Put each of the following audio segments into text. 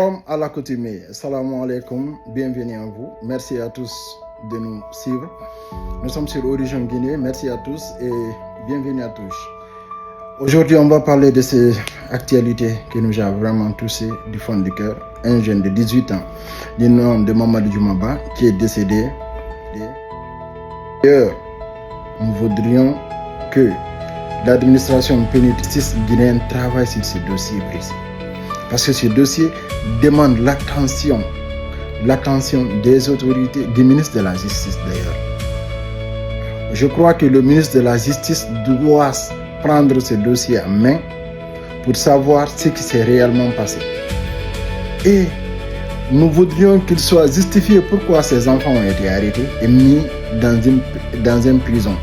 Comme à l'accoutumée, salam alaikum, bienvenue à vous. Merci à tous de nous suivre. Nous sommes sur Origine Guinée. Merci à tous et bienvenue à tous. Aujourd'hui, on va parler de ces actualités qui nous a vraiment touchés du fond du cœur. Un jeune de 18 ans, du nom de Mamadou Djoumaba, qui est décédé. D'ailleurs, nous voudrions que l'administration pénitentiaire guinéenne travaille sur ce dossier précis. Parce que ce dossier demande l'attention des autorités, du ministre de la Justice d'ailleurs. Je crois que le ministre de la Justice doit prendre ce dossier en main pour savoir ce qui s'est réellement passé. Et nous voudrions qu'il soit justifié pourquoi ces enfants ont été arrêtés et mis dans une prison.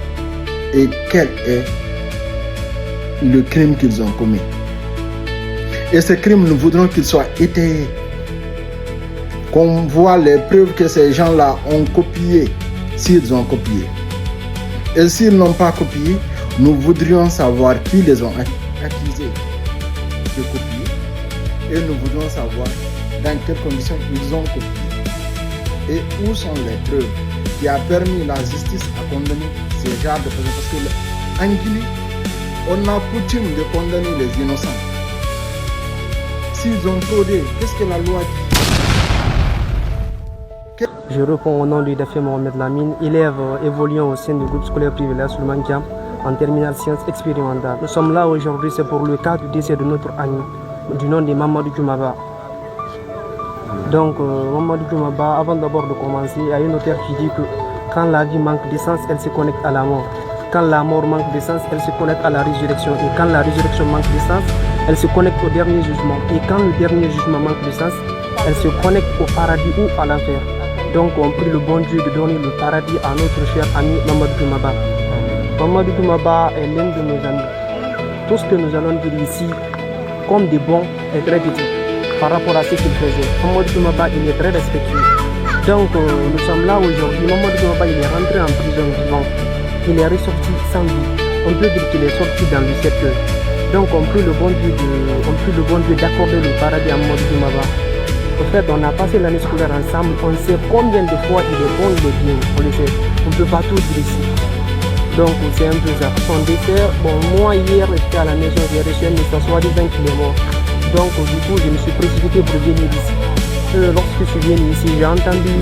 Et quel est le crime qu'ils ont commis. Et ce crime, nous voudrons qu'il soit étayé. Qu'on voit les preuves que ces gens-là ont copié, s'ils ont copié. Et s'ils n'ont pas copié, nous voudrions savoir qui les ont accusés de copier. Et nous voudrions savoir dans quelles conditions ils ont copié. Et où sont les preuves qui a permis la justice à condamner ces genres de personnes. Parce qu'en Guinée, on a coutume de condamner les innocents. S'ils ont fraudé, qu'est-ce que la loi dit? Je réponds au nom du Dafé Mohamed Lamine, élève évoluant au sein du groupe scolaire privé La Soulmankiam en terminale sciences expérimentales. Nous sommes là aujourd'hui, c'est pour le cas du décès de notre ami, du nom de Mamadou Djoumaba. Donc, Mamadou Djoumaba, avant d'abord de commencer, il y a une auteur qui dit que quand la vie manque de sens, elle se connecte à la mort. Quand la mort manque de sens, elle se connecte à la résurrection. Et quand la résurrection manque de sens, elle se connecte au dernier jugement. Et quand le dernier jugement manque de sens, elle se connecte au paradis ou à l'enfer. Donc on prie le bon Dieu de donner le paradis à notre cher ami Mamadou Djoumaba. Mamadou Djoumaba est l'un de nos amis. Tout ce que nous allons dire ici, comme des bons, est très petit par rapport à ce qu'il faisait. Mamadou Djoumaba, il est très respectueux. Donc nous sommes là aujourd'hui. Mamadou Djoumaba, il est rentré en prison vivant. Il est ressorti sans vie. On peut dire qu'il est sorti dans le cercueil. Donc on prie le bon Dieu d'accorder le paradis à Mamadou Djoumaba. En fait, on a passé l'année scolaire ensemble. On sait combien de fois il est bon, il est bien. On le sait. On ne peut pas tout dire ici. Donc c'est un peu ça. Son décès, bon, moi hier j'étais à la maison, j'ai reçu un message soi-disant qu'il est mort. Donc du coup je me suis précipité pour venir ici. Lorsque je suis venu ici, j'ai entendu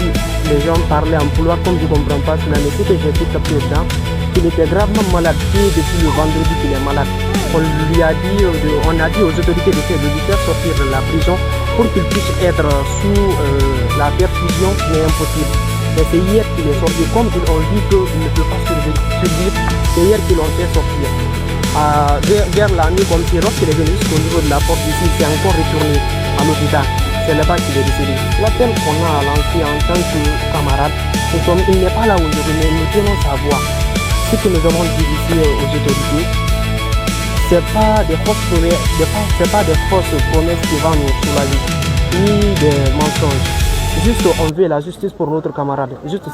les gens parler en couloir comme je ne comprends pas cela. Mais ce que j'ai tout capté dedans, qu'il était gravement malade depuis le vendredi qu'il est malade. On a dit aux autorités de faire sortir de la prison pour qu'il puisse être sous la perfusion, mais impossible. Mais c'est hier qu'il est sorti. Comme ils ont dit qu'il ne peut pas survivre, c'est hier qu'ils l'ont fait sortir. Vers la nuit, comme si lorsqu'il est venu jusqu'au niveau de la porte ici, il s'est encore retourné à l'hôpital. C'est là-bas qu'il est décédé. L'appel qu'on a lancé en tant que camarade, c'est comme il n'est pas là aujourd'hui, mais nous tenons savoir. Ce que nous avons dit ici aux autorités, ce n'est pas des fausses promesses qui vont nous soulager, ni des mensonges. Juste on veut la justice pour notre camarade. Juste